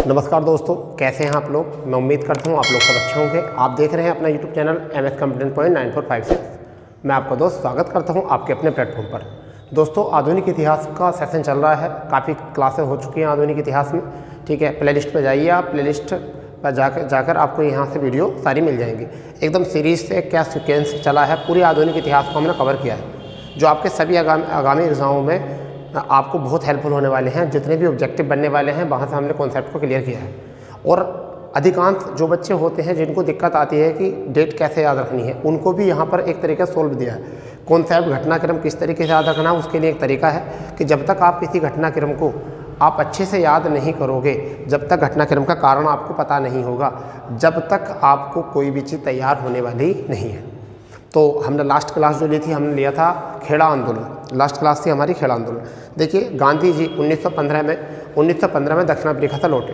नमस्कार दोस्तों, कैसे हैं आप लोग। मैं उम्मीद करता हूं आप लोग सब अच्छे होंगे। आप देख रहे हैं अपना YouTube channel MS Competent Point 9456। मैं आपका दोस्त स्वागत करता हूं आपके अपने प्लेटफॉर्म पर। दोस्तों, आधुनिक इतिहास का सेशन चल रहा है, काफ़ी क्लासें हो चुकी हैं आधुनिक इतिहास में। ठीक है, प्ले लिस्ट पर जाइए, आप प्ले लिस्ट पर जाकर आपको यहाँ से वीडियो सारी मिल जाएंगी। एकदम सीरीज से क्या सीक्वेंस चला है, पूरी आधुनिक इतिहास को हमने कवर किया है, जो आपके सभी आगामी एग्जामों में आपको बहुत हेल्पफुल होने वाले हैं। जितने भी ऑब्जेक्टिव बनने वाले हैं वहाँ से हमने कॉन्सेप्ट को क्लियर किया है। और अधिकांश जो बच्चे होते हैं जिनको दिक्कत आती है कि डेट कैसे याद रखनी है, उनको भी यहाँ पर एक तरीका सोल्व दिया है। कॉन्सेप्ट घटनाक्रम किस तरीके से याद रखना है, उसके लिए एक तरीका है कि जब तक आप किसी घटनाक्रम को आप अच्छे से याद नहीं करोगे, जब तक घटनाक्रम का कारण आपको पता नहीं होगा, जब तक आपको कोई भी चीज़ तैयार होने वाली नहीं है। तो हमने लास्ट क्लास जो ली थी, हमने लिया था खेड़ा आंदोलन। लास्ट क्लास थी हमारी खेड़ा आंदोलन। देखिए, गांधी जी 1915 में दक्षिण अफ्रीका से लौटे।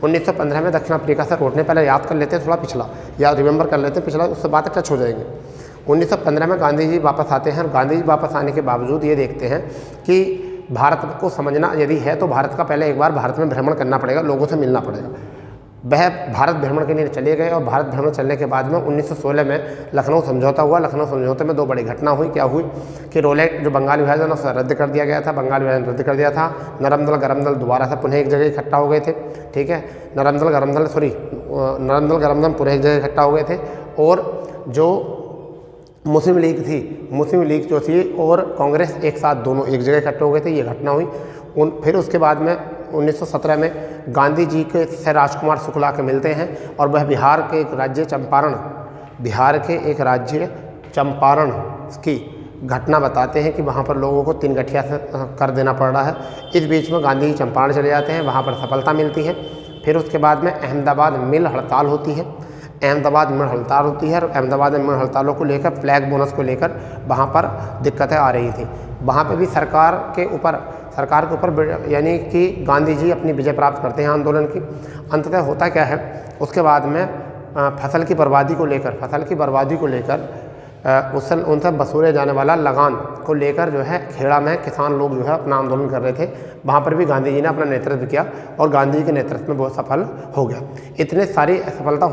1915 में दक्षिण अफ्रीका से लौटने, पहले याद कर लेते हैं थोड़ा पिछला, या रिमेंबर कर लेते हैं पिछला, उससे बातें टच हो जाएंगे। 1915 में गांधी जी वापस आते हैं और गांधी जी वापस आने के बावजूद ये देखते हैं कि भारत को समझना यदि है तो भारत का पहले एक बार भारत में भ्रमण करना पड़ेगा, लोगों से मिलना पड़ेगा। वह भारत भ्रमण के लिए चले गए और भारत भ्रमण चलने के बाद में 1916 में लखनऊ समझौता हुआ। लखनऊ समझौते में दो बड़ी घटना हुई। क्या हुई कि रोलेट जो बंगाल विभाजन उसे रद्द कर दिया गया था, बंगाल विभाजन रद्द कर दिया था। नरम दल गरम दल दोबारा से पुनः एक जगह इकट्ठा हो गए थे। ठीक है, नरम दल गरम दल पुनः एक जगह इकट्ठा हो गए थे। और जो मुस्लिम लीग थी, मुस्लिम लीग जो थी और कांग्रेस एक साथ दोनों एक जगह इकट्ठे हो गए थे, ये घटना हुई। फिर उसके बाद में 1917 में गांधी जी के से राजकुमार शुक्ला के मिलते हैं और वह बिहार के एक राज्य चंपारण की घटना बताते हैं कि वहाँ पर लोगों को 3 गठिया से कर देना पड़ रहा है। इस बीच में गांधी जी चंपारण चले जाते हैं, वहाँ पर सफलता मिलती है। फिर उसके बाद में अहमदाबाद मिल हड़ताल होती है। अहमदाबाद मिल हड़तालों को लेकर, फ्लैग बोनस को लेकर वहाँ पर दिक्कतें आ रही थी। वहाँ पे भी सरकार के ऊपर यानी कि गांधी जी अपनी विजय प्राप्त करते हैं आंदोलन की। अंततः होता क्या है, उसके बाद में फसल की बर्बादी को लेकर उनसे वसूले जाने वाला लगान को लेकर जो है खेड़ा में किसान लोग जो है अपना आंदोलन कर रहे थे। वहाँ पर भी गांधी जी ने अपना नेतृत्व किया और गांधी जी के नेतृत्व में बहुत सफल हो गया। इतनी सारी सफलता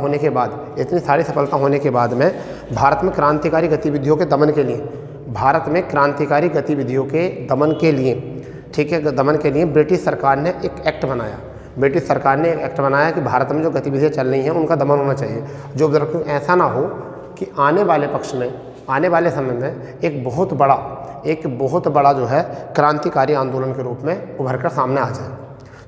होने के बाद में भारत में क्रांतिकारी गतिविधियों के दमन के लिए ठीक है, दमन के लिए ब्रिटिश सरकार ने एक एक्ट बनाया कि भारत में जो गतिविधियाँ चल रही हैं उनका दमन होना चाहिए। जो ऐसा ना हो कि आने वाले समय में एक बहुत बड़ा जो है क्रांतिकारी आंदोलन के रूप में उभर कर सामने आ जाए।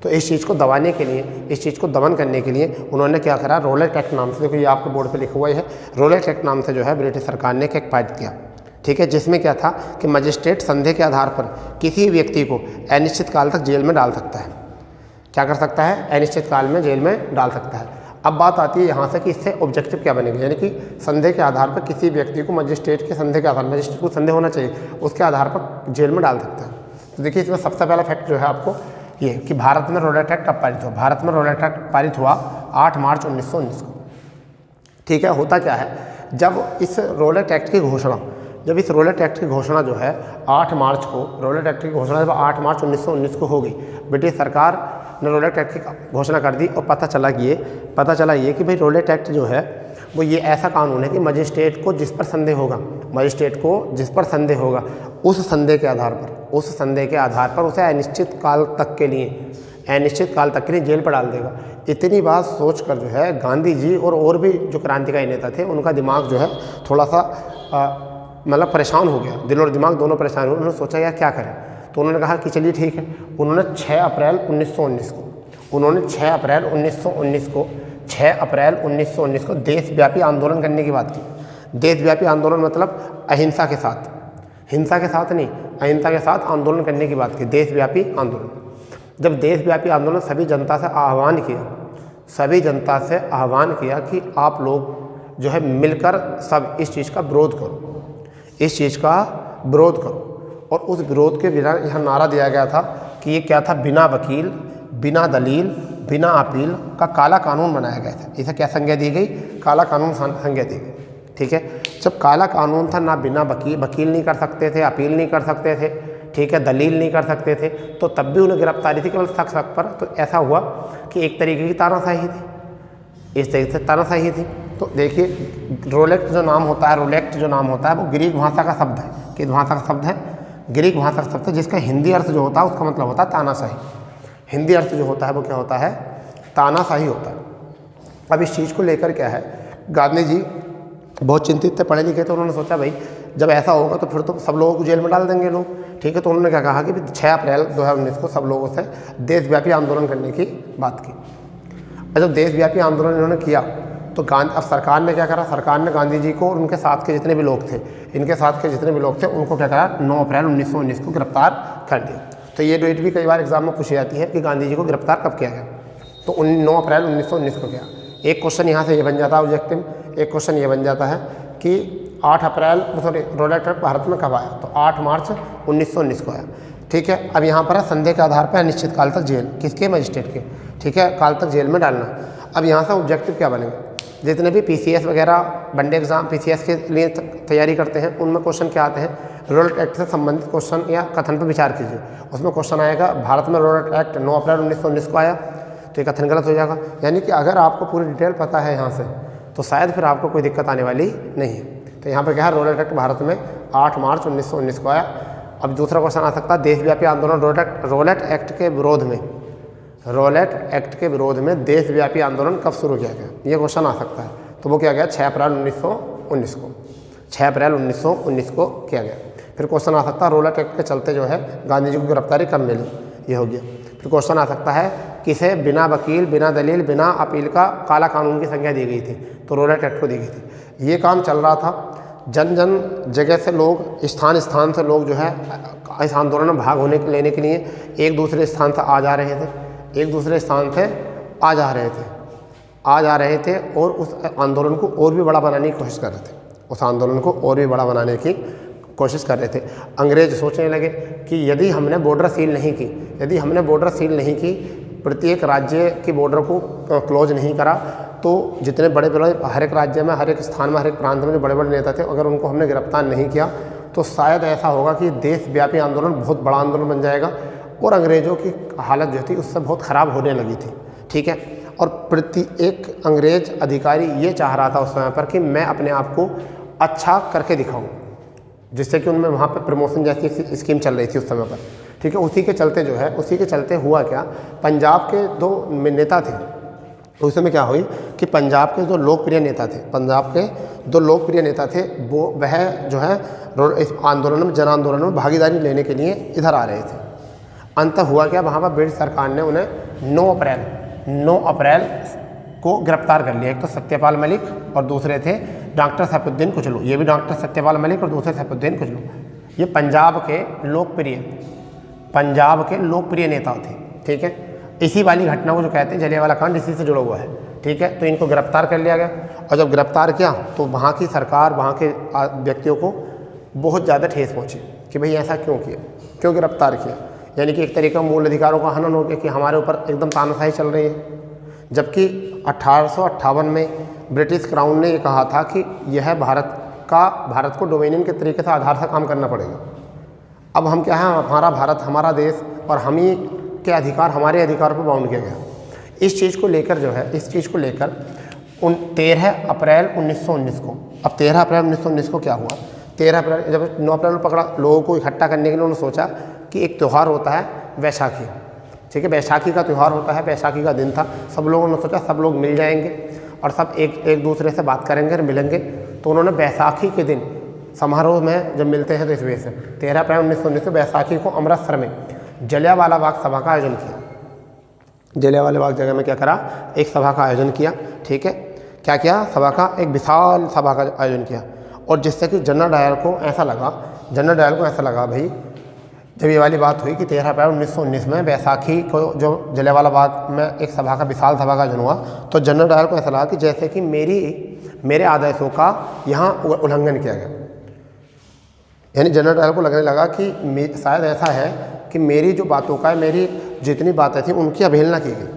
तो इस चीज़ को दबाने के लिए, इस चीज़ को दमन करने के लिए उन्होंने क्या करा, रोलेट एक्ट नाम से, देखो ये आपके बोर्ड पे लिखा हुआ है, रोलेट एक्ट नाम से जो है ब्रिटिश सरकार ने एक एक्ट पारित किया। ठीक है, जिसमें क्या था कि मजिस्ट्रेट संदेह के आधार पर किसी व्यक्ति को अनिश्चित काल तक जेल में डाल सकता है। क्या कर सकता है? अनिश्चित काल में जेल में डाल सकता है। अब बात आती है यहाँ से कि इससे ऑब्जेक्टिव क्या बनेगा, यानी कि संदेह के आधार पर किसी व्यक्ति को मजिस्ट्रेट को संदेह होना चाहिए, उसके आधार पर जेल में डाल सकता है। तो देखिए, इसमें सबसे पहला फैक्ट जो है आपको ये कि भारत में रोलेट एक्ट कब पारित हुआ। भारत में रोलेट एक्ट पारित हुआ 8 मार्च 1919 को। ठीक है, होता क्या है, जब इस रोलेट एक्ट की घोषणा जो है 8 मार्च 1919 को हो गई, ब्रिटिश सरकार ने रोलेट एक्ट की घोषणा कर दी। और पता चला ये कि भाई रोलेट एक्ट जो है वो ये ऐसा कानून है कि मजिस्ट्रेट को जिस पर संदेह होगा उस संदेह के आधार पर उसे अनिश्चित काल तक के लिए जेल पर डाल देगा। इतनी बात सोचकर जो है गांधी जी और भी जो क्रांतिकारी नेता थे उनका दिमाग जो है थोड़ा सा मतलब परेशान हो गया, दिल और दिमाग दोनों परेशान हुए। उन्होंने सोचा यार क्या करें, तो उन्होंने कहा कि चलिए ठीक है। उन्होंने 6 अप्रैल 1919 को देशव्यापी आंदोलन करने की बात की। देशव्यापी आंदोलन मतलब अहिंसा के साथ, हिंसा के साथ नहीं, अहिंसा के साथ आंदोलन करने की बात की, देशव्यापी आंदोलन। जब देशव्यापी आंदोलन सभी जनता से आह्वान किया कि आप लोग जो है मिलकर सब इस चीज़ का विरोध करो। और उस विरोध के बिना यहाँ नारा दिया गया था कि ये क्या था, बिना वकील, बिना दलील, बिना अपील का काला कानून बनाया गया था। इसे क्या संज्ञा दी गई? काला कानून संज्ञा दी गई। ठीक है, जब काला कानून था, ना बिना वकील नहीं कर सकते थे, अपील नहीं कर सकते थे, ठीक है, दलील नहीं कर सकते थे, तो तब भी उन्हें गिरफ्तारी थी केवल शक पर। तो ऐसा हुआ कि एक तरीके की तानाशाही थी, इस तरीके से तानाशाही थी। तो देखिए रोलेक्ट जो नाम होता है, रोलेक्ट जो नाम होता है वो ग्रीक भाषा का शब्द है। किस भाषा का शब्द है? ग्रीक भाषा का शब्द है, जिसका हिंदी अर्थ जो होता है उसका मतलब होता है तानाशाही। हिंदी अर्थ जो होता है वो क्या होता है? तानाशाही होता है। अब इस चीज़ को लेकर क्या है, गांधी जी बहुत चिंतित थे, पढ़े लिखे, तो उन्होंने सोचा भाई जब ऐसा होगा तो फिर तो सब लोगों को जेल में डाल देंगे लोग, ठीक है। तो उन्होंने क्या कहा कि 6 अप्रैल 2019 को सब लोगों से देशव्यापी आंदोलन करने की बात की। और जब देशव्यापी आंदोलन इन्होंने किया तो अब सरकार ने क्या करा, सरकार ने गांधी जी को और उनके साथ के जितने भी लोग थे, इनके साथ के जितने भी लोग थे, उनको क्या करा, 9 अप्रैल 1919 को गिरफ्तार कर लिया। तो ये डेट भी कई बार एग्जाम में पूछी जाती है कि गांधी जी को गिरफ्तार कब किया गया। तो 9 अप्रैल 1919 को किया। एक क्वेश्चन यहाँ से ये बन जाता है ऑब्जेक्टिव, एक क्वेश्चन ये बन जाता है कि 8 अप्रैल रोलेट एक्ट भारत में कब आया? तो 8 मार्च 1919 को आया, ठीक है। अब यहाँ पर है संदेह के आधार पर अनिश्चित काल तक जेल, किसके? मजिस्ट्रेट के, ठीक है, काल तक जेल में डालना। अब यहाँ से ऑब्जेक्टिव क्या बनेंगे? जितने भी PCS वगैरह वनडे एग्जाम PCS के लिए तैयारी करते हैं उनमें क्वेश्चन क्या आते हैं? रोलेट एक्ट से संबंधित क्वेश्चन या कथन पर विचार कीजिए। उसमें क्वेश्चन आएगा भारत में रोलेट एक्ट 9 अप्रैल 1919 को आया, तो ये कथन गलत हो जाएगा। यानी कि अगर आपको पूरी डिटेल पता है यहाँ से तो शायद फिर आपको कोई दिक्कत आने वाली नहीं है। तो यहाँ पर क्या है, रोलेट एक्ट भारत में 8 मार्च 1919 को आया। अब दूसरा क्वेश्चन आ सकता है देशव्यापी आंदोलन रोलेट एक्ट के विरोध में, रोलेट एक्ट के विरोध में देशव्यापी आंदोलन कब शुरू किया गया? ये क्वेश्चन आ सकता है। तो वो किया गया 6 अप्रैल 1919 को, 6 अप्रैल 1919 को किया गया। फिर क्वेश्चन आ सकता है रोलेट एक्ट के चलते जो है गांधी जी को गिरफ्तारी कब मिली? ये हो गया। फिर क्वेश्चन आ सकता है किसे बिना वकील, बिना दलील, बिना अपील का काला कानून की संज्ञा दी गई थी? तो रोलेट एक्ट को दी गई थी। ये काम चल रहा था, जन जन जगह से लोग, स्थान स्थान से लोग जो है इस आंदोलन में भाग लेने के लिए एक दूसरे स्थान से आ जा रहे थे, एक दूसरे स्थान से आ जा रहे थे और उस आंदोलन को और भी बड़ा बनाने की कोशिश कर रहे थे, उस आंदोलन को और भी बड़ा बनाने की कोशिश कर रहे थे। अंग्रेज सोचने लगे कि यदि हमने बॉर्डर सील नहीं की, प्रत्येक राज्य की बॉर्डर को क्लोज नहीं करा, तो जितने बड़े बड़े हर एक राज्य में, हर एक स्थान में, हर एक प्रांत में जो बड़े बड़े नेता थे, अगर उनको हमने गिरफ्तार नहीं किया तो शायद ऐसा होगा कि देशव्यापी आंदोलन बहुत बड़ा आंदोलन बन जाएगा। और अंग्रेज़ों की हालत जो थी उससे बहुत ख़राब होने लगी थी, ठीक है। और प्रति एक अंग्रेज अधिकारी ये चाह रहा था उस समय पर कि मैं अपने आप को अच्छा करके दिखाऊं, जिससे कि उनमें वहाँ पर प्रमोशन जैसी स्कीम चल रही थी उस समय पर, ठीक है। उसी के चलते हुआ क्या, पंजाब के 2 नेता थे उस समय। क्या हुई कि पंजाब के जो लोकप्रिय नेता थे वह जो है इस आंदोलन में, जन आंदोलन में भागीदारी लेने के लिए इधर आ रहे थे। अंत हुआ क्या, वहाँ पर ब्रिटिश सरकार ने उन्हें 9 अप्रैल को गिरफ्तार कर लिया। एक तो सत्यपाल मलिक और दूसरे थे डॉक्टर सैफुद्दीन कुचलू। ये भी डॉक्टर सत्यपाल मलिक और दूसरे सैफुद्दीन कुचलू, ये पंजाब के लोकप्रिय नेता थे, ठीक है। इसी वाली घटना को जो कहते हैं जलियांवाला कांड, इसी से जुड़ा हुआ है, ठीक है। तो इनको गिरफ्तार कर लिया गया और जब गिरफ्तार किया तो वहाँ की सरकार, वहाँ के व्यक्तियों को बहुत ज़्यादा ठेस पहुँची कि भाई ऐसा क्यों किया, क्यों गिरफ्तार किया। यानी कि एक तरीके का मूल अधिकारों का हनन हो गया कि हमारे ऊपर एकदम तानाशाही चल रही है। जबकि 1858 में ब्रिटिश क्राउन ने ये कहा था कि यह भारत को डोमिनियन के तरीके से आधार से काम करना पड़ेगा। अब हम क्या है, हमारा भारत, हमारा देश और हम ही के अधिकार, हमारे अधिकार पर बाउंड किया गया। इस चीज़ को लेकर 13 अप्रैल 1919 को, अब 13 अप्रैल 1919 को क्या हुआ, 13 अप्रैल जब 9 अप्रैल को पकड़ा, लोगों को इकट्ठा करने के लिए उन्होंने सोचा कि एक त्यौहार होता है वैशाखी, ठीक है। वैशाखी का त्यौहार होता है, वैशाखी का दिन था। सब लोगों ने सोचा सब लोग मिल जाएंगे और सब एक दूसरे से बात करेंगे और मिलेंगे। तो उन्होंने बैसाखी के दिन समारोह में जब मिलते हैं तो इस वजह से 13 अप्रैल 1919 को बैसाखी को अमृतसर में जलियांवाला बाग सभा का आयोजन किया। जलियांवाला बाग जगह में क्या करा, एक सभा का आयोजन किया, ठीक है। क्या किया, सभा का एक विशाल सभा का आयोजन किया। और जिससे कि जनरल डायर को ऐसा लगा भाई, जब ये वाली बात हुई कि 13 अप्रैल 1919 में बैसाखी को जो जलियांवाला बाग में एक सभा का विशाल सभा का आयोजन हुआ, तो जनरल डायर को ऐसा लगा कि जैसे कि मेरे आदेशों का यहाँ उल्लंघन किया गया। यानी जनरल डायर को लगने लगा कि शायद ऐसा है कि मेरी जो बातों का, मेरी जितनी बातें थी उनकी अवहेलना की गई,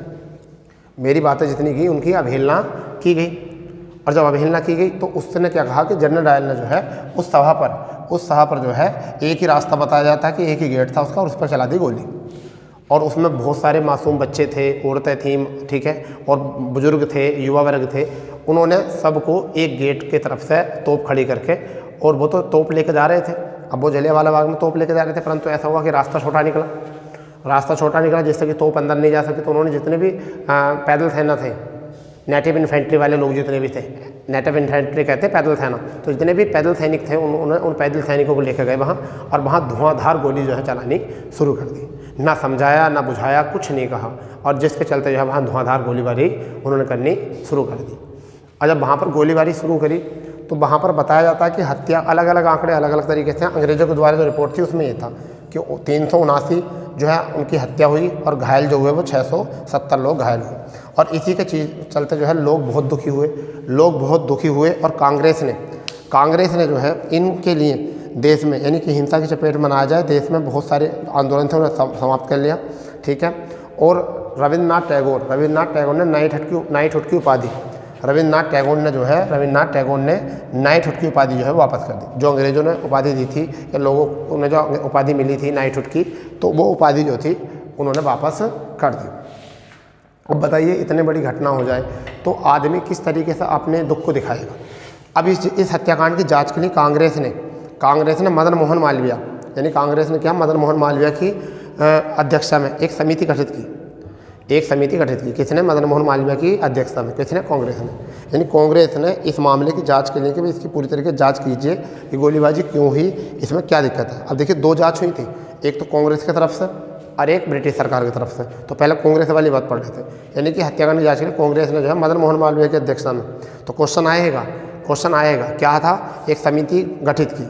मेरी बातें जितनी की उनकी अवहेलना की गई। और जब अवहेलना की गई तो उसने क्या कहा कि जनरल डायर ने जो है उस सभा पर जो है एक ही रास्ता बताया जाता है कि एक ही गेट था उसका, और उस पर चला दी गोली। और उसमें बहुत सारे मासूम बच्चे थे, औरतें थीं, ठीक है, और बुजुर्ग थे, युवा वर्ग थे। उन्होंने सबको एक गेट की तरफ से तोप खड़ी करके, और वो तो तोप लेके जा रहे थे, अब वो जलियांवाला बाग में तोप लेके जा रहे थे, परंतु ऐसा हुआ कि रास्ता छोटा निकला जिससे कि तोप अंदर नहीं जा सकी। तो उन्होंने जितने भी पैदल सेना थे, नेटिव इन्फेंट्री वाले लोग जितने भी थे, नेटिव इन्फेंट्री कहते हैं पैदल सेना, तो जितने भी पैदल सैनिक थे उन्होंने उन पैदल सैनिकों को लेकर गए वहाँ, और वहाँ धुआंधार गोली जो है चलानी शुरू कर दी। ना समझाया ना बुझाया, कुछ नहीं कहा, और जिसके चलते जो है वहाँ धुआंधार गोलीबारी उन्होंने करनी शुरू कर दी। और जब वहाँ पर गोलीबारी शुरू करी तो वहाँ पर बताया जाता है कि हत्या, अलग अलग आंकड़े अलग अलग तरीके से, अंग्रेज़ों के द्वारा जो रिपोर्ट थी उसमें ये था कि 379 जो है उनकी हत्या हुई, और घायल जो हुए वो 670 लोग घायल हुए। और इसी के चलते जो है लोग बहुत दुखी हुए, और कांग्रेस ने जो है इनके लिए देश में, यानी कि हिंसा की चपेट में ना जाए, देश में बहुत सारे आंदोलन थे उन्हें समाप्त कर लिया, ठीक है। और रविन्द्रनाथ टैगोर ने नाइटहुड की उपाधि, रविन्द्रनाथ टैगोर ने नाइटहुड की उपाधि जो है वापस कर दी। जो अंग्रेज़ों ने उपाधि दी थी, या लोगों को उन्हें जो उपाधि मिली थी नाइटहुड की, तो वो उपाधि जो थी उन्होंने वापस कर दी। अब बताइए, इतनी बड़ी घटना हो जाए तो आदमी किस तरीके से अपने दुख को दिखाएगा। अब इस हत्याकांड की जांच के लिए कांग्रेस ने मदन मोहन मालवीय, यानी कांग्रेस ने क्या, मदन मोहन मालवीय की अध्यक्षता में एक समिति गठित की। किसने? मदन मोहन मालवीय की अध्यक्षता में। किसने? कांग्रेस ने। यानी कांग्रेस ने इस मामले की जांच के लिए कि भाई इसकी पूरी तरीके से जांच कीजिए कि गोलीबाजी क्यों हुई, इसमें क्या दिक्कत है। अब देखिए, 2 जांच हुई थी, एक तो कांग्रेस की तरफ से और एक ब्रिटिश सरकार की तरफ से। तो पहले कांग्रेस वाली बात पढ़ रहे थे, यानी कि हत्याकांड की जांच के लिए कांग्रेस ने जो है मदन मोहन मालवीय की अध्यक्षता में। तो क्वेश्चन आएगा क्या था, एक समिति गठित की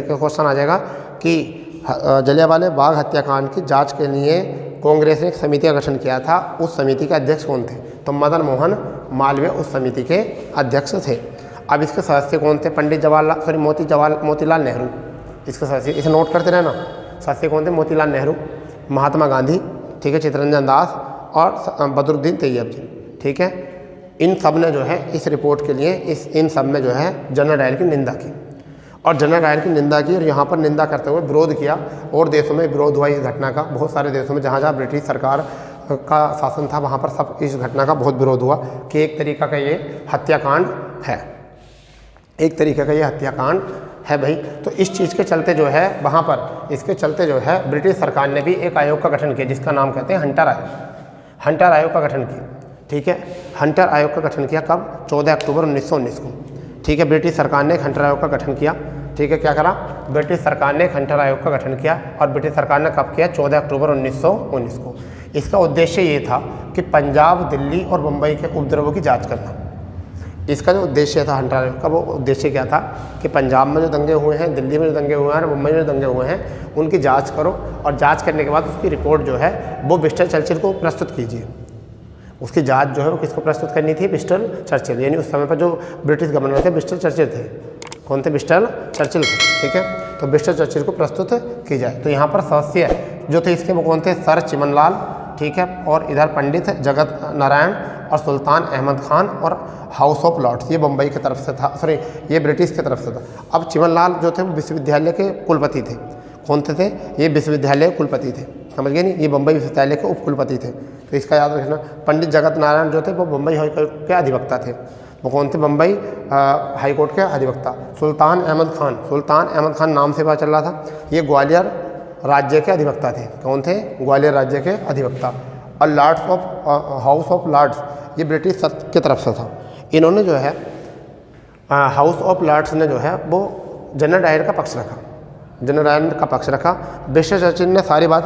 क्वेश्चन आ जाएगा कि जलियांवाला बाग हत्याकांड की जांच के लिए कांग्रेस ने एक समिति का गठन किया था, उस समिति के अध्यक्ष कौन थे? तो मदन मोहन मालवीय उस समिति के अध्यक्ष थे। अब इसके सदस्य कौन थे? मोतीलाल नेहरू। इसके सदस्य, इसे नोट करते रहना, सदस्य कौन थे? मोतीलाल नेहरू, महात्मा गांधी, ठीक है, चित्तरंजन दास और बदरुद्दीन तैयब जी, ठीक है। इन सब ने जो है इस रिपोर्ट के लिए इन सब में जो है जनरल डायर की निंदा की, और यहाँ पर निंदा करते हुए विरोध किया, और देशों में विरोध हुआ इस घटना का। बहुत सारे देशों में जहाँ ब्रिटिश सरकार का शासन था वहाँ पर सब इस घटना का बहुत विरोध हुआ कि एक तरीका का ये हत्याकांड है, भाई। तो इस चीज़ के चलते जो है वहाँ पर इसके चलते जो है ब्रिटिश सरकार ने भी एक आयोग का गठन किया, जिसका नाम कहते हैं हंटर आयोग का गठन किया, ठीक है। हंटर आयोग का गठन किया कब? 14 अक्टूबर 1919 को, ठीक है। ब्रिटिश सरकार ने एक हंटर आयोग का गठन किया, ठीक है। क्या करा? ब्रिटिश सरकार ने एक हंटर आयोग का गठन किया, और ब्रिटिश सरकार ने कब किया? 14 अक्टूबर 1919 को। इसका उद्देश्य ये था कि पंजाब, दिल्ली और मुंबई के उपद्रवों की जांच करना। इसका जो उद्देश्य था हंटर आयोग का, वो उद्देश्य क्या था कि पंजाब में जो दंगे हुए हैं, दिल्ली में जो दंगे हुए हैं और मुंबई में जो दंगे हुए हैं, उनकी जाँच करो, और जाँच करने के बाद उसकी रिपोर्ट जो है वो विंस्टन चर्चिल को प्रस्तुत कीजिए। उसकी जांच जो है वो किसको प्रस्तुत करनी थी? विंस्टन चर्चिल, यानी उस समय पर जो ब्रिटिश गवर्नर थे विंस्टन चर्चिल थे। कौन थे? विंस्टन चर्चिल थे, ठीक है। तो विंस्टन चर्चिल को प्रस्तुत की जाए। तो यहाँ पर सदस्य जो थे इसके वो कौन थे? सर चिमनलाल, ठीक है, और इधर पंडित जगत नारायण और सुल्तान अहमद खान, और हाउस ऑफ लॉर्ड्स, ये बम्बई की तरफ से था, सॉरी ये ब्रिटिश की तरफ से था। अब चिमनलाल जो थे वो विश्वविद्यालय के कुलपति थे। कौन थे? ये विश्वविद्यालय कुलपति थे, समझ गए नहीं? ये बम्बई विश्वविद्यालय के उपकुलपति थे, तो इसका याद रखना। पंडित जगत नारायण जो थे वो बम्बई हाईकोर्ट के अधिवक्ता थे। वो कौन थे? बम्बई हाईकोर्ट के अधिवक्ता। सुल्तान अहमद खान नाम से पता चल रहा था, ये ग्वालियर राज्य के अधिवक्ता थे। कौन थे? ग्वालियर राज्य के अधिवक्ता। और हाउस ऑफ लॉर्ड्स, ये ब्रिटिश की तरफ से था। इन्होंने जो है हाउस ऑफ लॉर्ड्स ने जो है वो जनरल डायर का पक्ष रखा। विंस्टन चर्चिल ने सारी बात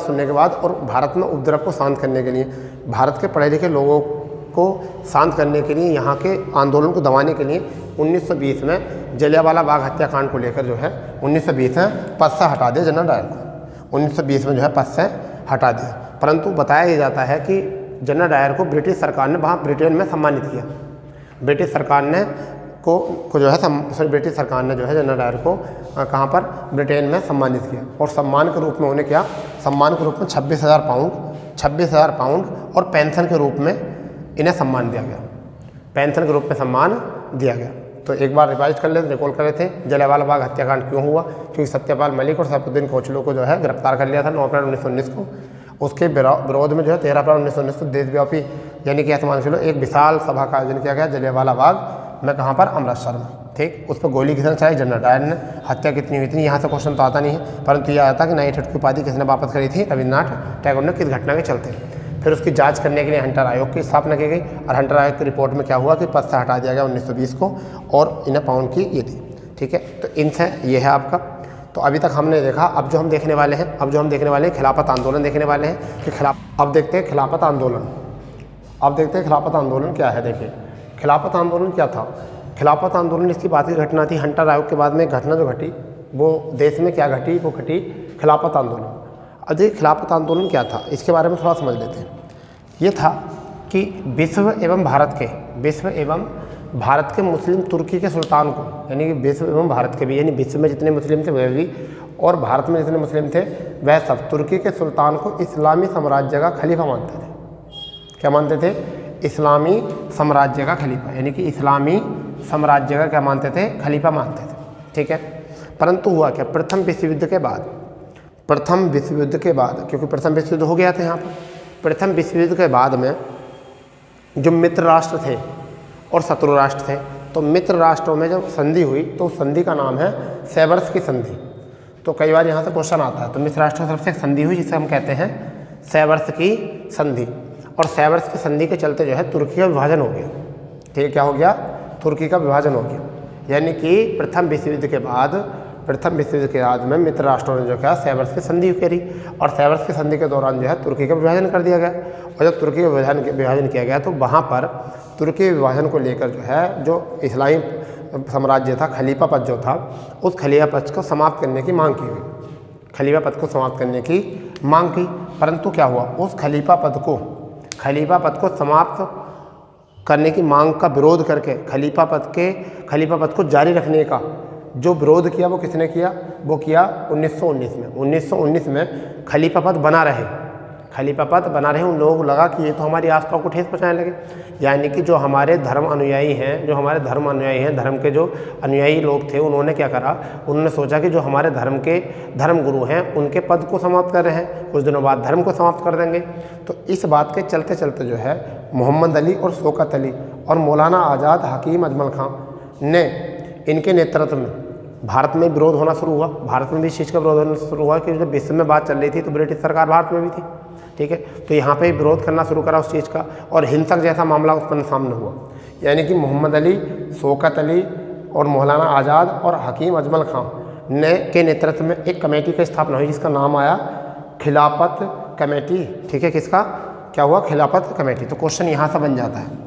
सुनने के बाद और भारत में उपद्रव को शांत करने के लिए, भारत के पढ़े लिखे लोगों को शांत करने के लिए, यहाँ के आंदोलन को दबाने के लिए 1920 में जलियांवाला बाग हत्याकांड को लेकर जो है 1920 में पद से हटा दिया जनरल डायर को। 1920 में जो है पद से हटा दिया। परंतु बताया ये जाता है कि जनरल डायर को ब्रिटिश सरकार ने वहाँ ब्रिटेन में सम्मानित किया। ब्रिटिश सरकार ने जनरल डायर को कहाँ पर? ब्रिटेन में सम्मानित किया, और सम्मान के रूप में उन्हें क्या? सम्मान के रूप में 26,000 पाउंड और पेंशन के रूप में इन्हें सम्मान दिया गया, पेंशन के रूप में सम्मान दिया गया। तो एक बार रिवाइज कर लेते, रिकॉल कर लेते हैं। जलियांवाला बाग हत्याकांड क्यों हुआ? क्योंकि सत्यपाल मलिक और सैफुद्दीन कोचलू को जो है गिरफ्तार कर लिया था 9 अप्रैल 1919 को। उसके विरोध में जो है 13 अप्रैल 1919 को देशव्यापी यानी कि ऐसा मान चलो एक विशाल सभा का आयोजन किया गया जलियांवाला बाग में। कहाँ पर? अमृतसर में। ठीक, उस पर गोली किसने चलाई? जनरल डायर ने। हत्या कितनी हुई थी यहाँ से क्वेश्चन तो आता नहीं है, परंतु यह आता कि नाइटहुड की उपाधि किसने वापस करी थी? रविन्द्रनाथ टैगोर ने। किस घटना के चलते? फिर उसकी जांच करने के लिए हंटर आयोग की स्थापना की गई और हंटर आयोग की रिपोर्ट में क्या हुआ कि पद से हटा दिया गया 1920 को और इन्हें पाउंड की ये थी। ठीक है, तो इनसे ये है आपका। तो अभी तक हमने देखा, अब जो हम देखने वाले हैं खिलाफत आंदोलन देखने वाले हैं कि अब देखते हैं खिलाफत आंदोलन। अब देखते हैं खिलाफत आंदोलन क्या है। देखिए खिलाफत आंदोलन क्या था। खिलाफत आंदोलन इसकी बात की घटना थी। हंटर आयोग के बाद में घटना जो घटी वो देश में क्या घटी? वो घटी खिलाफत आंदोलन। अब देखिए खिलाफत आंदोलन क्या था, इसके बारे में थोड़ा समझ लेते हैं। ये था कि विश्व एवं भारत के मुस्लिम तुर्की के सुल्तान को, यानी कि विश्व एवं भारत के भी, यानी विश्व में जितने मुस्लिम थे वह भी और भारत में जितने मुस्लिम थे वह सब तुर्की के सुल्तान को इस्लामी साम्राज्य का खलीफा मानते थे। क्या मानते थे? इस्लामी साम्राज्य का खलीफा, यानी कि इस्लामी साम्राज्य का क्या मानते थे? खलीफा मानते थे। ठीक है, परंतु हुआ क्या? प्रथम विश्व युद्ध के बाद, क्योंकि प्रथम विश्व युद्ध हो गया था यहाँ पर, प्रथम विश्व युद्ध के बाद में जो मित्र राष्ट्र थे और शत्रु राष्ट्र थे, तो मित्र राष्ट्रों में जब संधि हुई तो उस संधि का नाम है सेवर्स की संधि। तो कई बार यहाँ से क्वेश्चन आता है। तो मित्र राष्ट्रों की तरफ से एक संधि हुई जिसे हम कहते हैं सेवर्स की संधि, और सेवर्स की संधि के चलते जो है तुर्की का विभाजन हो गया। ठीक है, क्या हो गया? तुर्की का विभाजन हो गया। यानी कि प्रथम विश्व युद्ध के बाद में मित्र राष्ट्रों ने जो क्या सेवर्स की संधि करी और सेवर्स की संधि के दौरान जो है तुर्की का विभाजन कर दिया गया। और जब तुर्की का विभाजन किया गया तो वहाँ पर तुर्की विभाजन को लेकर जो है जो इस्लामी साम्राज्य था, खलीफा पद जो था, उस खलीफा पद को समाप्त करने की मांग की गई। खलीफा पद को समाप्त करने की मांग की, परंतु क्या हुआ? उस खलीफा पद को समाप्त करने की मांग का विरोध करके खलीफा पद को जारी रखने का जो विरोध किया वो किसने किया? वो किया 1919 में खलीफा पद बना रहे उन लोगों को लगा कि ये तो हमारी आस्था को ठेस पहुँचाने लगे। यानी कि जो हमारे धर्म अनुयायी हैं, धर्म के जो अनुयायी लोग थे, उन्होंने क्या करा? उन्होंने सोचा कि जो हमारे धर्म के धर्म गुरु हैं उनके पद को समाप्त कर रहे हैं, कुछ दिनों बाद धर्म को समाप्त कर देंगे। तो इस बात के चलते चलते जो है मोहम्मद अली और शौकत अली और मौलाना आज़ाद हकीम अजमल खां ने इनके नेतृत्व में भारत में विरोध होना शुरू हुआ। भारत में भी इस चीज़ का विरोध होना शुरू हुआ कि जब विश्व में बात चल रही थी तो ब्रिटिश सरकार भारत में भी थी। ठीक है, तो यहाँ पे विरोध करना शुरू करा उस चीज़ का और हिंसक जैसा मामला उत्पन्न सामने हुआ। यानी कि मोहम्मद अली, शौकत अली और मौलाना आज़ाद और हकीम अजमल खां के नेतृत्व में एक कमेटी की स्थापना हुई जिसका नाम आया खिलाफत कमेटी। ठीक है, किसका? क्या हुआ? खिलाफत कमेटी। तो क्वेश्चन यहाँ से बन जाता है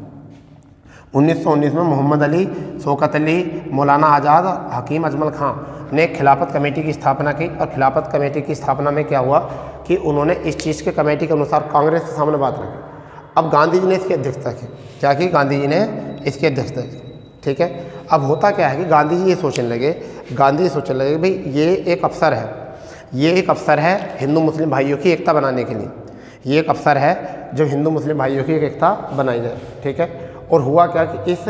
1919 में मोहम्मद अली, शौकत अली, मौलाना आज़ाद, हकीम अजमल खां ने खिलाफत कमेटी की स्थापना की। और खिलाफत कमेटी की स्थापना में क्या हुआ कि उन्होंने इस चीज़ के कमेटी के अनुसार कांग्रेस के सामने बात रखी। अब गांधी जी ने इसकी अध्यक्षता की। क्या की? गांधी जी ने इसकी अध्यक्षता की। ठीक है, अब होता क्या है कि गांधी जी सोचने लगे भाई ये एक अवसर है हिंदू मुस्लिम भाइयों की एकता बनाने के लिए। ये एक अवसर है जो हिंदू मुस्लिम भाइयों की एक एकता बनाई जाए। ठीक है, और हुआ क्या कि इस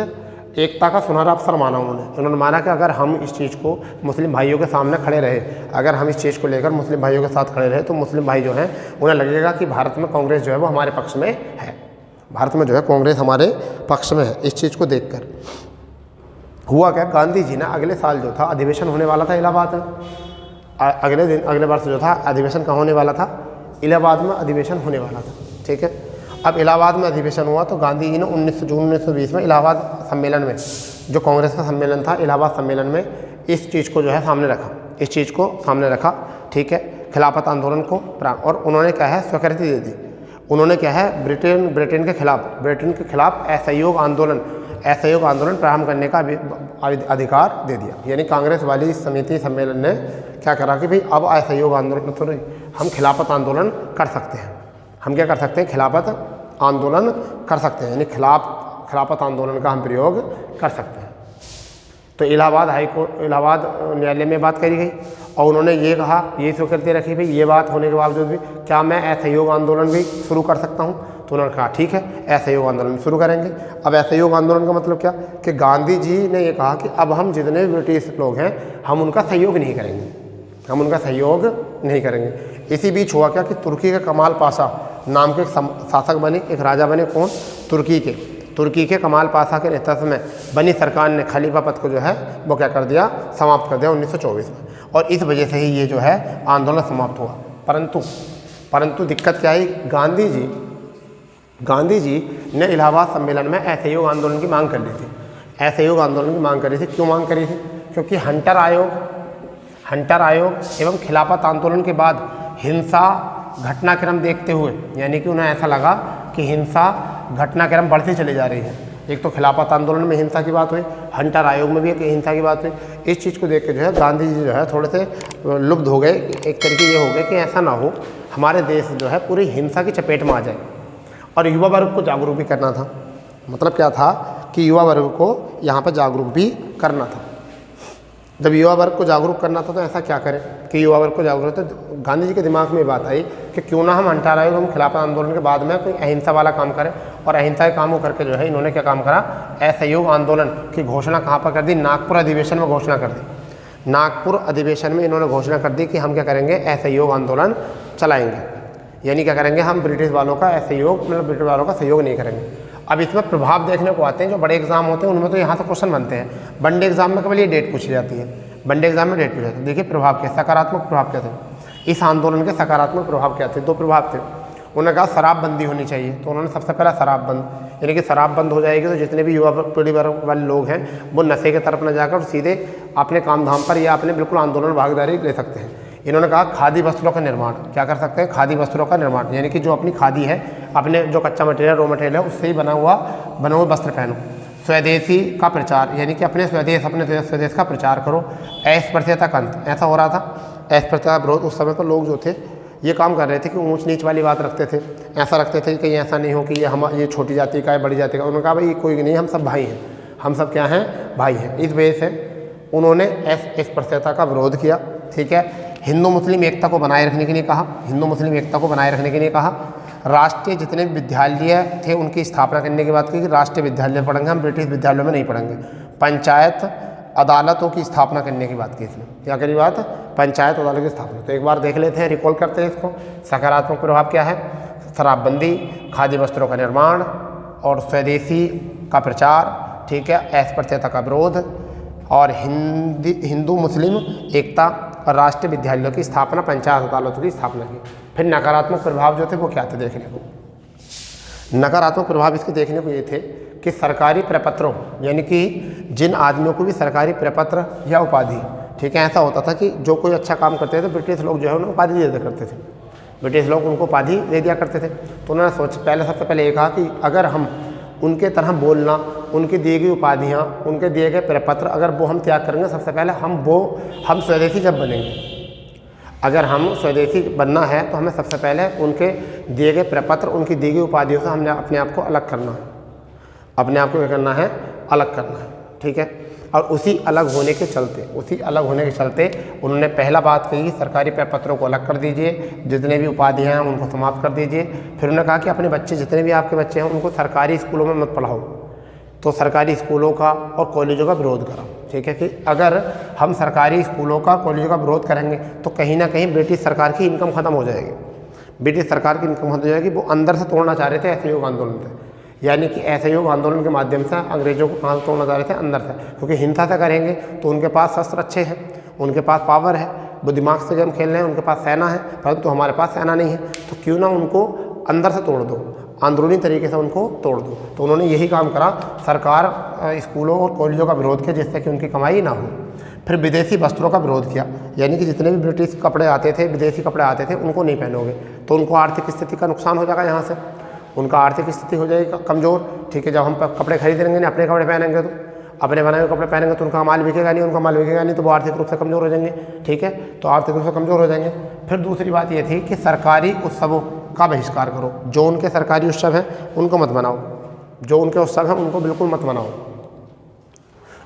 एकता का सुनहरा अवसर माना उन्होंने माना कि अगर हम इस चीज़ को मुस्लिम भाइयों के सामने खड़े रहे, अगर हम इस चीज़ को लेकर मुस्लिम भाइयों के साथ खड़े रहे तो मुस्लिम भाई जो हैं उन्हें लगेगा कि भारत में कांग्रेस जो है वो हमारे पक्ष में है, भारत में जो है कांग्रेस हमारे पक्ष में है। इस चीज़ को देखकर हुआ क्या, गांधी जी ने अगले साल जो था अधिवेशन होने वाला था इलाहाबाद में, अगले वर्ष जो था अधिवेशन कहाँ होने वाला था? इलाहाबाद में अधिवेशन होने वाला था। ठीक है, अब इलाहाबाद में अधिवेशन हुआ तो गांधी जी ने 19 जून 1920 में इलाहाबाद सम्मेलन में, जो कांग्रेस का सम्मेलन था, इलाहाबाद सम्मेलन में इस चीज़ को जो है सामने रखा। ठीक है, खिलाफत आंदोलन को, और उन्होंने क्या है स्वीकृति दे दी। उन्होंने क्या है ब्रिटेन के खिलाफ असहयोग आंदोलन प्रारंभ करने का अधिकार दे दिया। यानी कांग्रेस वाली समिति सम्मेलन ने क्या करा कि भाई अब असहयोग आंदोलन, हम खिलाफत आंदोलन कर सकते हैं। हम क्या कर सकते हैं? खिलाफत आंदोलन कर सकते हैं, यानी खिलाफत आंदोलन का हम प्रयोग कर सकते हैं। तो इलाहाबाद न्यायालय में बात करी गई और उन्होंने ये कहा, ये स्वीकृति रखी भाई ये बात होने के बावजूद भी क्या मैं असहयोग आंदोलन भी शुरू कर सकता हूँ? तो उन्होंने कहा ठीक है, असहयोग आंदोलन शुरू करेंगे। अब असहयोग आंदोलन का मतलब क्या कि गांधी जी ने ये कहा कि अब हम जितने भी ब्रिटिश लोग हैं हम उनका सहयोग नहीं करेंगे, हम उनका सहयोग नहीं करेंगे। इसी बीच हुआ क्या कि तुर्की के कमाल पाशा नाम के एक शासक बने, एक राजा बने, कौन? तुर्की के कमाल पाशा के नेतृत्व में बनी सरकार ने खलीफा पद को जो है वो क्या कर दिया, समाप्त कर दिया 1924 में, और इस वजह से ही ये जो है आंदोलन समाप्त हुआ। परंतु दिक्कत क्या आई, गांधी जी ने इलाहाबाद सम्मेलन में असहयोग आंदोलन की मांग कर ली थी। असहयोग आंदोलन की मांग करी थी, क्यों मांग करी थी? क्योंकि हंटर आयोग एवं खिलाफत आंदोलन के बाद हिंसा घटनाक्रम देखते हुए, यानी कि उन्हें ऐसा लगा कि हिंसा घटनाक्रम बढ़ती चली जा रही है। एक तो खिलाफत आंदोलन में हिंसा की बात हुई, हंटर आयोग में भी एक हिंसा की बात हुई। इस चीज़ को देख के जो है गांधी जी जो है थोड़े से लुब्ध हो गए, एक तरीके ये हो गए कि ऐसा ना हो हमारे देश जो है पूरी हिंसा की चपेट में आ जाए। और युवा वर्ग को जागरूक भी करना था। मतलब क्या था कि युवा वर्ग को यहाँ पर जागरूक भी करना था। जब युवा वर्ग को जागरूक करना था तो ऐसा क्या करें कि युवा वर्ग को जागरूक, तो गांधी जी के दिमाग में ये बात आई कि क्यों ना हम हंटर आयोग, हम खिलाफत आंदोलन के बाद में कोई अहिंसा वाला काम करें। और अहिंसा के काम को करके जो है इन्होंने क्या काम करा, असहयोग आंदोलन की घोषणा कहाँ पर कर दी, नागपुर अधिवेशन में घोषणा कर दी। नागपुर अधिवेशन में इन्होंने घोषणा कर दी कि हम क्या करेंगे, असहयोग आंदोलन चलाएंगे, यानी क्या करेंगे, हम ब्रिटिश वालों का असहयोग, मतलब ब्रिटिश वालों का सहयोग नहीं करेंगे। अब इसमें प्रभाव देखने को आते हैं, जो बड़े एग्जाम होते हैं उनमें तो यहाँ से क्वेश्चन बनते हैं। वनडे एग्जाम में केवल ये डेट पूछी जाती है, वनडे एग्जाम में डेट पूछी जाती है। देखिए प्रभाव के सकारात्मक प्रभाव क्या थे, इस आंदोलन के सकारात्मक प्रभाव क्या थे? 2 प्रभाव थे। उन्होंने कहा शराबबंदी होनी चाहिए, तो उन्होंने सबसे पहला शराबबंद, यानी कि शराब बंद हो जाएगी तो जितने भी युवा पीढ़ी वर्ग वाले लोग हैं वो नशे की तरफ न जाकर सीधे अपने काम धाम पर या अपने बिल्कुल आंदोलन भागीदारी ले सकते हैं। इन्होंने कहा खादी वस्त्रों का निर्माण, क्या कर सकते हैं, खादी वस्त्रों का निर्माण, यानी कि जो अपनी खादी है, अपने जो कच्चा मटेरियल, रॉ मटेरियल है, उससे ही बना हुआ वस्त्र पहनो। स्वदेशी का प्रचार, यानी कि अपने स्वदेश का प्रचार करो। अस्पृश्यता का अंत, ऐसा हो रहा था अस्पृश्यता विरोध। उस समय पर लोग जो थे ये काम कर रहे थे कि ऊंच नीच वाली बात रखते थे, ऐसा रखते थे कि कहीं ऐसा नहीं हो कि ये छोटी जाति का है, बड़ी जाति का। उन्होंने कहा भाई कोई नहीं, हम सब भाई हैं, हम सब क्या हैं, भाई हैं। इस वजह से उन्होंने अस्पृश्यता का विरोध किया। ठीक है, हिंदू मुस्लिम एकता को बनाए रखने के लिए कहा, हिंदू मुस्लिम एकता को बनाए रखने के लिए कहा। राष्ट्रीय जितने भी विद्यालय थे उनकी स्थापना करने की बात की कि राष्ट्रीय विद्यालय पढ़ेंगे, हम ब्रिटिश विद्यालयों में नहीं पढ़ेंगे। पंचायत अदालतों की स्थापना करने की बात की इसमें, क्या करी बात, पंचायत अदालतों की स्थापना। तो एक बार देख लेते हैं, रिकॉल करते हैं इसको। सकारात्मक प्रभाव क्या है, शराबबंदी, खादी वस्त्रों का निर्माण और स्वदेशी का प्रचार। ठीक है, अस्पृश्यता का विरोध और हिंदू मुस्लिम एकता और राष्ट्रीय विद्यालयों की स्थापना, पंचायत अदालतों की स्थापना की। फिर नकारात्मक प्रभाव जो थे वो क्या थे देखने को, नकारात्मक प्रभाव इसके देखने को ये थे कि सरकारी प्रपत्रों, यानी कि जिन आदमियों को भी सरकारी प्रपत्र या उपाधि, ठीक है, ऐसा होता था कि जो कोई अच्छा काम करते थे ब्रिटिश लोग जो है उन्हें उपाधि दे दिया करते थे, ब्रिटिश लोग उनको उपाधि दे दिया करते थे। तो उन्होंने सबसे पहले ये कहा कि अगर हम उनके तरह बोलना, उनकी दी गई उपाधियाँ, उनके दिए गए प्रपत्र अगर वो हम त्याग करेंगे, सबसे पहले हम स्वदेशी जब बनेंगे, अगर हम स्वदेशी बनना है तो हमें सबसे पहले उनके दिए गए प्रपत्र, उनकी दी गई उपाधियों से हमने अपने आप को अलग करना है, अपने आप को क्या करना है, अलग करना है। ठीक है, और उसी अलग होने के चलते उन्होंने पहला बात कही सरकारी प्रपत्रों को अलग कर दीजिए, जितने भी उपाधियाँ हैं उनको समाप्त कर दीजिए। फिर उन्होंने कहा कि अपने बच्चे, जितने भी आपके बच्चे हैं उनको सरकारी स्कूलों में मत पढ़ाओ, तो सरकारी स्कूलों का और कॉलेजों का विरोध करा। ठीक है, कि अगर हम सरकारी स्कूलों का, कॉलेजों का विरोध करेंगे तो कहीं ना कहीं ब्रिटिश सरकार की इनकम खत्म हो जाएगी, ब्रिटिश सरकार की इनकम खत्म हो जाएगी। वो अंदर से तोड़ना चाह रहे थे असहयोग आंदोलन से, यानी कि असहयोग आंदोलन के माध्यम से अंग्रेजों को कहाँ तोड़ना चाह रहे थे, अंदर से, क्योंकि हिंसा से करेंगे तो उनके पास शस्त्र अच्छे हैं, उनके पास पावर है, वो दिमाग से गेम खेल रहे हैं, उनके पास सेना है, परंतु हमारे पास सेना नहीं है, तो क्यों ना उनको अंदर से तोड़ दो, अंदरूनी तरीके से उनको तोड़ दो। तो उन्होंने यही काम करा, सरकार स्कूलों और कॉलेजों का विरोध किया जिससे कि उनकी कमाई ना हो। फिर विदेशी वस्त्रों का विरोध किया, यानी कि जितने भी ब्रिटिश कपड़े आते थे, विदेशी कपड़े आते थे, उनको नहीं पहनोगे तो उनको आर्थिक स्थिति का नुकसान हो जाएगा, यहाँ से उनका आर्थिक स्थिति हो जाएगी कमज़ोर। ठीक है, जब हम कपड़े खरीदेंगे नहीं, अपने कपड़े पहनेंगे तो अपने बनाए हुए कपड़े पहनेंगे तो उनका माल बिकेगा नहीं, उनका माल बिकेगा नहीं तो वो आर्थिक रूप से कमज़ोर हो जाएंगे। ठीक है, तो आर्थिक रूप से कमज़ोर हो जाएंगे। फिर दूसरी बात ये थी कि सरकारी उत्सवों का बहिष्कार करो, जो उनके सरकारी उत्सव हैं उनको मत बनाओ, जो उनके उत्सव हैं उनको बिल्कुल मत मनाओ,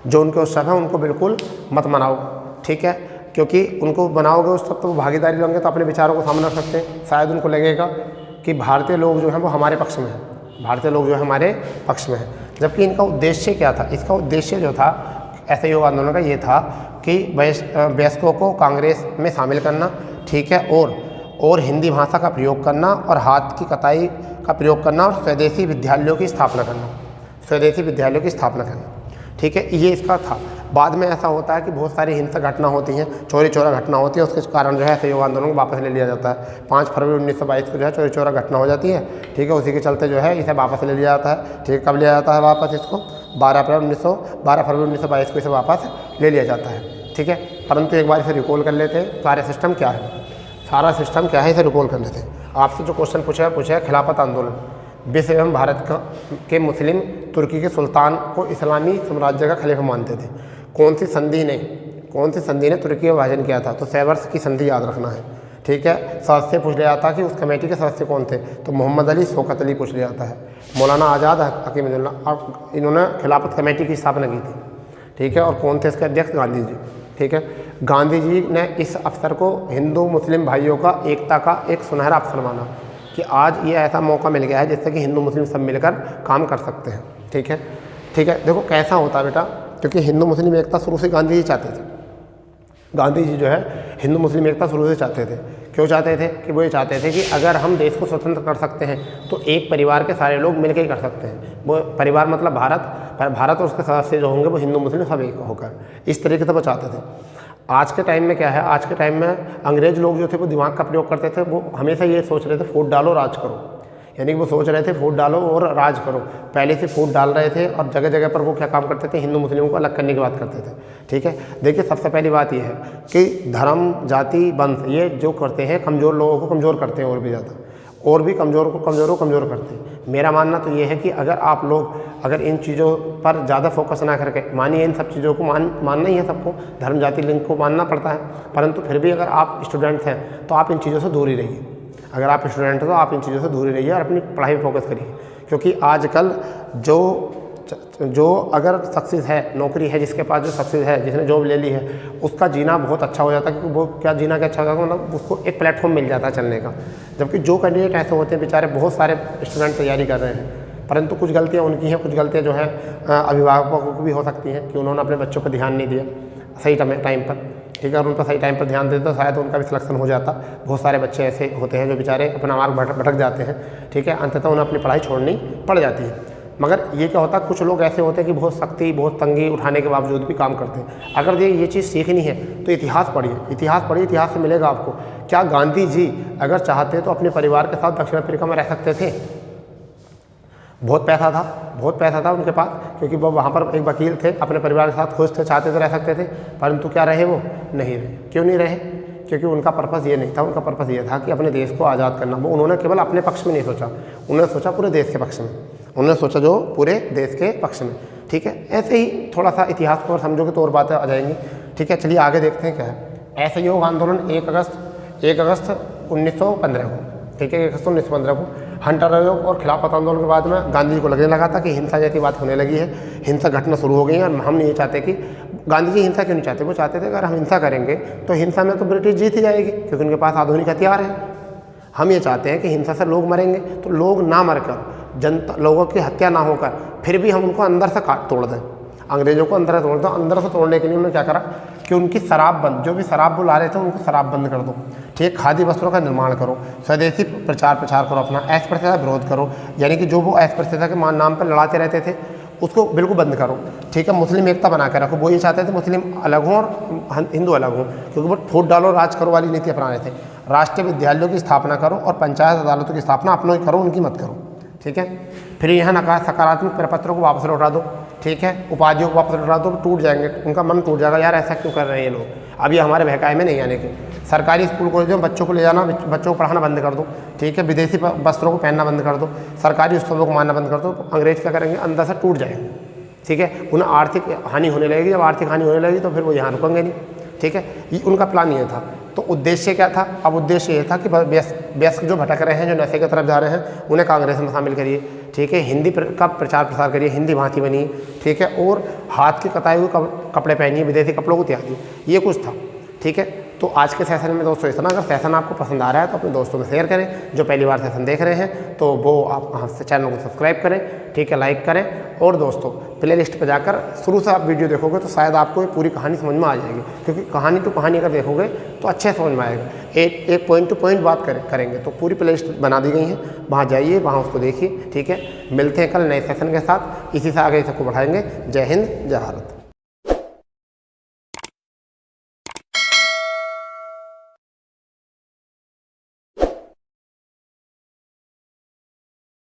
जो उनके उत्सव हैं उनको बिल्कुल मत मनाओ। ठीक है, क्योंकि उनको बनाओगे उत्सव तो वो भागीदारी लेंगे तो अपने विचारों को सामने रख सकते हैं, शायद उनको लगेगा कि भारतीय लोग जो हैं वो हमारे पक्ष में हैं, भारतीय लोग जो है हमारे पक्ष में हैं। जबकि इनका उद्देश्य क्या था? इसका उद्देश्य जो था असहयोग आंदोलन का ये था कि वयस्कों को कांग्रेस में शामिल करना, ठीक है, और हिंदी भाषा का प्रयोग करना और हाथ की कताई का प्रयोग करना और स्वदेशी विद्यालयों की स्थापना करना, स्वदेशी विद्यालयों की स्थापना करना, ठीक है, ये इसका था। बाद में ऐसा होता है कि बहुत सारी हिंसक घटना होती हैं, चोरी चोरा घटना होती है, उसके कारण जो है असहयोग आंदोलन को वापस ले लिया जाता है। 5 फरवरी 1922 को जो है चोरी चोरा घटना हो जाती है, ठीक है, उसी के चलते जो है इसे वापस ले लिया जाता है। ठीक है, कब लिया जाता है वापस इसको? 12 फरवरी 1922 को इसे वापस ले लिया जाता है, ठीक है। परंतु एक बार इसे रिकॉल कर लेते हैं, सारे सिस्टम क्या है, सारा सिस्टम क्या है, इसे रिकॉल कर लेते हैं। आपसे जो क्वेश्चन पूछा है खिलाफत आंदोलन, विश्व एवं भारत के मुस्लिम तुर्की के सुल्तान को इस्लामी साम्राज्य का खलीफा मानते थे। कौन सी संधि ने तुर्की का विभाजन किया था? तो सेवर्स की संधि याद रखना है, ठीक है। सदस्य पूछ लिया जाता कि उस कमेटी के सदस्य कौन थे? तो मोहम्मद अली, शौकत अली पूछ लिया जाता है। मौलाना आज़ाद, हकीमुद्दीन, और इन्होंने खिलाफत कमेटी की स्थापना की थी, ठीक है। और कौन थे इसके अध्यक्ष? गांधी जी, ठीक है। गांधी जी ने इस अवसर को हिंदू मुस्लिम भाइयों का एकता का एक सुनहरा अवसर माना कि आज ये ऐसा मौका मिल गया है जिससे कि हिंदू मुस्लिम सब मिलकर काम कर सकते हैं, ठीक है, ठीक है। देखो कैसा होता है बेटा, क्योंकि हिंदू मुस्लिम एकता शुरू से गांधी जी चाहते थे। गांधी जी जो है हिंदू मुस्लिम एकता शुरू से चाहते थे। क्यों चाहते थे? कि वो ये चाहते थे कि अगर हम देश को स्वतंत्र कर सकते हैं तो एक परिवार के सारे लोग मिलकर ही कर सकते हैं। वो परिवार मतलब भारत और उसके सदस्य जो होंगे वो हिंदू मुस्लिम सब एक होकर, इस तरीके से वो चाहते थे। आज के टाइम में क्या है, आज के टाइम में अंग्रेज लोग जो थे वो दिमाग का प्रयोग करते थे। वो हमेशा ये सोच रहे थे फूट डालो राज करो, यानी कि वो सोच रहे थे फूट डालो और राज करो। पहले से फूट डाल रहे थे और जगह जगह पर वो क्या काम करते थे? हिंदू मुस्लिमों को अलग करने की बात करते थे, ठीक है। देखिए सबसे पहली बात ये है कि धर्म, जाति, वंश ये जो करते हैं कमज़ोर लोगों को कमज़ोर करते हैं, और भी ज़्यादा, और भी कमज़ोर को कमज़ोर करते हैं। मेरा मानना तो ये है कि अगर आप लोग अगर इन चीज़ों पर ज़्यादा फोकस ना करके, मानिए इन सब चीज़ों को मानना ही है सबको, धर्म जाति लिंग को मानना पड़ता है, परंतु फिर भी अगर आप स्टूडेंट्स हैं तो आप इन चीज़ों से दूर ही रहिए। अगर आप स्टूडेंट हो तो आप इन चीज़ों से दूर ही रहिए और अपनी पढ़ाई पर फोकस करिए। क्योंकि आजकल जो अगर सक्सेस है, नौकरी है, जिसके पास जो सक्सेस है, जिसने जॉब ले ली है, उसका जीना बहुत अच्छा हो जाता है। क्योंकि वो क्या जीना क्या अच्छा होगा, मतलब उसको एक प्लेटफॉर्म मिल जाता है चलने का। जबकि जो कैंडिडेट ऐसे होते हैं बेचारे, बहुत सारे स्टूडेंट तैयारी कर रहे हैं, परंतु कुछ गलतियाँ उनकी हैं, कुछ गलतियाँ जो हैं अभिभावकों की भी हो सकती हैं कि उन्होंने अपने बच्चों पर ध्यान नहीं दिया सही टाइम पर, ठीक है। और उन पर सही टाइम पर ध्यान देते तो शायद उनका भी सिलेक्शन हो जाता। बहुत सारे बच्चे ऐसे होते हैं जो बेचारे अपना मार्ग भटक जाते हैं, ठीक है, अंततः उन्हें अपनी पढ़ाई छोड़नी पड़ जाती है। मगर ये क्या होता है, कुछ लोग ऐसे होते हैं कि बहुत सख्ती, बहुत तंगी उठाने के बावजूद भी काम करते हैं। अगर ये चीज़ सीखनी है तो इतिहास पढ़िए, इतिहास से मिलेगा आपको। क्या गांधी जी अगर चाहते तो अपने परिवार के साथ दक्षिण अफ्रीका में रह सकते थे? बहुत पैसा था उनके पास, क्योंकि वो वहाँ पर एक वकील थे, अपने परिवार के साथ खुश थे, चाहते तो रह सकते थे, परंतु क्या रहे? वो नहीं रहे। क्यों नहीं रहे? क्योंकि उनका पर्पस ये नहीं था। उनका पर्पस ये था कि अपने देश को आज़ाद करना। वो उन्होंने केवल अपने पक्ष में नहीं सोचा, उन्होंने सोचा पूरे देश के पक्ष में, उन्होंने सोचा जो पूरे देश के पक्ष में, ठीक है। ऐसे ही थोड़ा सा इतिहास को और समझोगे तो और बातें आ जाएंगी, ठीक है। चलिए आगे देखते हैं क्या है। असहयोग आंदोलन 1 अगस्त 1915 को, ठीक है, 1 अगस्त 1915 को हंटर आयोग और खिलाफत आंदोलन के बाद में गांधी जी को लगने लगा था कि हिंसा जैसी बात होने लगी है, हिंसा घटना शुरू हो गई है। और हम नहीं चाहते कि गांधी जी हिंसा क्यों नहीं चाहते? वो चाहते थे अगर हम हिंसा करेंगे तो हिंसा में तो ब्रिटिश जीत ही जाएगी, क्योंकि उनके पास आधुनिक हथियार है। हम ये चाहते हैं कि हिंसा से लोग मरेंगे तो लोग ना मरकर, जनता लोगों की हत्या ना होकर, फिर भी हम उनको अंदर से तोड़ दें, अंग्रेजों को अंदर से तोड़ दें। अंदर से तोड़ने के लिए उन्होंने क्या करा कि उनकी शराब बंद, जो भी शराब वो ला रहे थे उनको शराब बंद कर दो, ठीक। खादी वस्त्रों का निर्माण करो, स्वदेशी प्रचार करो, अपना अस्पृश्यता विरोध करो, यानी कि जो वो अस्पृश्यता के नाम पर लड़ाते रहते थे उसको बिल्कुल बंद करो, ठीक है। मुस्लिम एकता बना कर रखो। वो ये चाहते थे मुस्लिम अलग हों और हिंदू अलग हों, क्योंकि वो फूट डालो राज करो वाली नीति अपना रहे थे। राष्ट्रीय विद्यालयों की स्थापना करो और पंचायत अदालतों की स्थापना अपनों ही करो, उनकी मत करो, ठीक है। फिर यहाँ सकारात्मक प्रपत्रों को वापस लौटा दो, ठीक है, उपाधियों को वापस लौटा दो, टूट जाएंगे, उनका मन टूट जाएगा, यार ऐसा क्यों कर रहे हैं ये लोग, अभी हमारे बहकाए में नहीं आने के। सरकारी स्कूल कॉलेजों में बच्चों को ले जाना, बच्चों को पढ़ाना बंद कर दो, ठीक है। विदेशी वस्त्रों को पहनना बंद कर दो, सरकारी उत्सवों को मानना बंद कर दो। अंग्रेज क्या करेंगे? अंदर से टूट जाएंगे, ठीक है। उन्हें आर्थिक हानि होने लगेगी, जब आर्थिक हानि होने लगेगी तो फिर वो यहाँ रुकेंगे नहीं, ठीक है। ये उनका प्लान ये था। तो उद्देश्य क्या था? अब उद्देश्य ये था कि वयस्क जो भटक रहे हैं, जो नशे की तरफ जा रहे हैं, उन्हें कांग्रेस में शामिल करिए, ठीक है। हिंदी का प्रचार प्रसार करिए, हिंदी भांति बनिए, ठीक है। और हाथ की कताई हुई कपड़े पहनिए, विदेशी कपड़ों को त्यागिए, ये कुछ था, ठीक है। तो आज के सेशन में दोस्तों इतना। अगर सेशन आपको पसंद आ रहा है तो अपने दोस्तों में शेयर करें। जो पहली बार सेशन देख रहे हैं तो वो आप हमसे चैनल को सब्सक्राइब करें, ठीक है, लाइक करें। और दोस्तों प्ले लिस्ट पर जाकर शुरू से आप वीडियो देखोगे तो शायद आपको पूरी कहानी समझ में आ जाएगी, क्योंकि कहानी टू कहानी अगर देखोगे तो अच्छे समझ में आएगा। एक पॉइंट टू पॉइंट बात करेंगे तो पूरी प्ले लिस्ट बना दी गई है, वहाँ जाइए, वहाँ उसको देखिए, ठीक है। मिलते हैं कल नए सेशन के साथ, इसी से आगे सबको बढ़ाएंगे। जय हिंद, जय भारत।